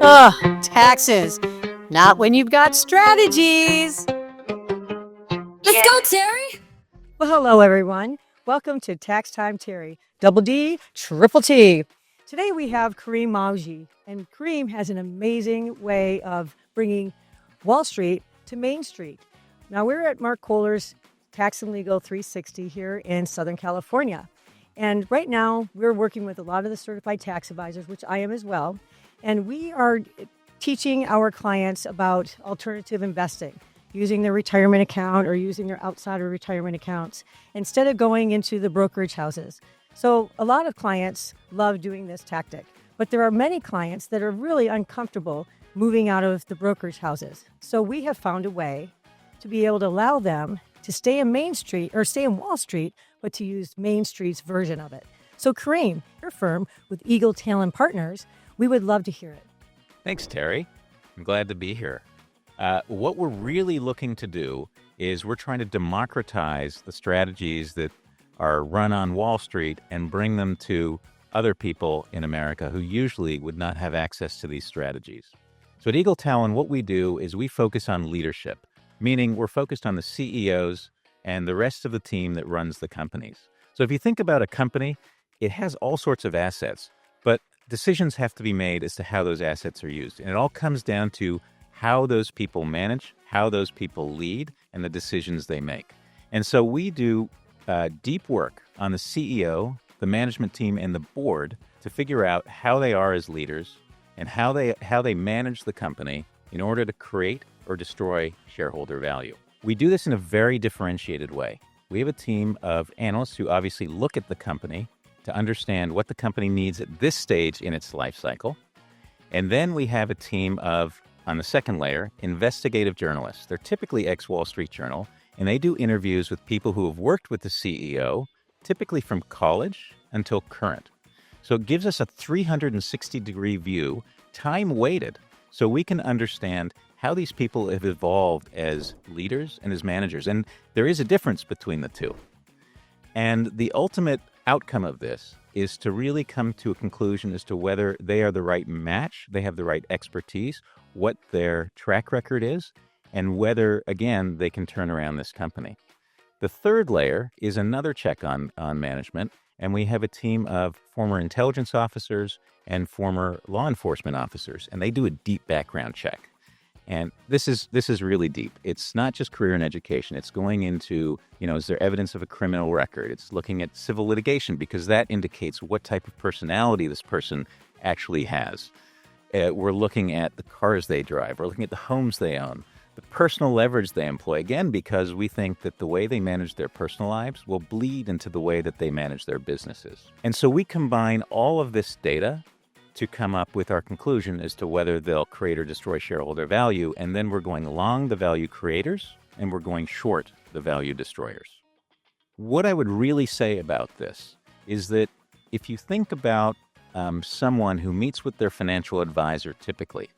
Ugh, taxes. Not when you've got strategies. Let's go, Terri! Well, hello, everyone. Welcome to Tax Time Terri. Double D, triple T. Today we have Karim Mawji, and Karim has an amazing way of bringing Wall Street to Main Street. Now, we're at Mark Kohler's Tax and Legal 360 here in Southern California. And right now, we're working with a lot of the certified tax advisors, which I am as well. And we are teaching our clients about alternative investing, using their retirement account or using their outside of retirement accounts instead of going into the brokerage houses. So a lot of clients love doing this tactic, but there are many clients that are really uncomfortable moving out of the brokerage houses. So we have found a way to be able to allow them to stay in Main Street or stay in Wall Street, but to use Main Street's version of it. So Karim, your firm with Eagle Talon Partners, we would love to hear it. Thanks, Terri. I'm glad to be here. What we're really looking to do is we're trying to democratize the strategies that are run on Wall Street and bring them to other people in America who usually would not have access to these strategies. So at Eagle Talon, what we do is we focus on leadership, meaning we're focused on the CEOs and the rest of the team that runs the companies. So if you think about a company, it has all sorts of assets, but decisions have to be made as to how those assets are used. And it all comes down to how those people manage, how those people lead, and the decisions they make. And so we do deep work on the CEO, the management team, and the board to figure out how they are as leaders and how they manage the company in order to create or destroy shareholder value. We do this in a very differentiated way. We have a team of analysts who obviously look at the company to understand what the company needs at this stage in its life cycle. And then we have a team of, on the second layer, investigative journalists. They're typically ex-Wall Street Journal, and they do interviews with people who have worked with the CEO, typically from college until current. So it gives us a 360-degree view, time-weighted, so we can understand how these people have evolved as leaders and as managers. And there is a difference between the two. And the ultimate outcome of this is to really come to a conclusion as to whether they are the right match, they have the right expertise, what their track record is, and whether, again, they can turn around this company. The third layer is another check on management, and we have a team of former intelligence officers and former law enforcement officers, and they do a deep background check. And this is really deep. It's not just career and education. It's going into, is there evidence of a criminal record? It's looking at civil litigation because that indicates what type of personality this person actually has. We're looking at the cars they drive. We're looking at the homes they own, the personal leverage they employ, again, because we think that the way they manage their personal lives will bleed into the way that they manage their businesses. And so we combine all of this data to come up with our conclusion as to whether they'll create or destroy shareholder value, and then we're going long the value creators, and we're going short the value destroyers. What I would really say about this is that if you think about someone who meets with their financial advisor typically,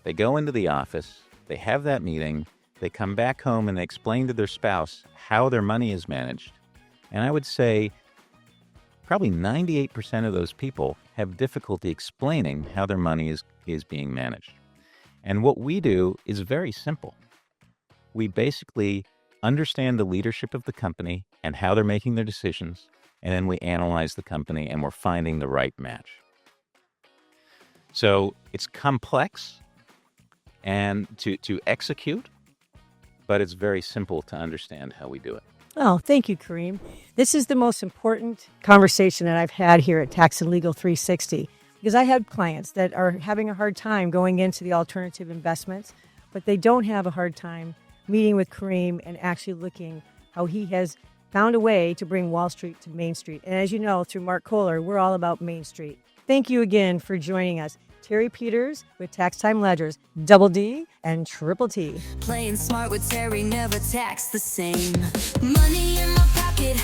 they go into the office, they have that meeting, they come back home and they explain to their spouse how their money is managed. And I would say probably 98% of those people have difficulty explaining how their money is being managed. And what we do is very simple. We basically understand the leadership of the company and how they're making their decisions, and then we analyze the company and we're finding the right match. So it's complex and to execute, but it's very simple to understand how we do it. Oh, thank you, Karim. This is the most important conversation that I've had here at Tax and Legal 360 because I have clients that are having a hard time going into the alternative investments, but they don't have a hard time meeting with Karim and actually looking how he has found a way to bring Wall Street to Main Street. And as you know, through Mark Kohler, we're all about Main Street. Thank you again for joining us. Terri Peters with Tax Time Ledgers, Double D and Triple T. Playing smart with Terri, never tax the same. Money in my pocket.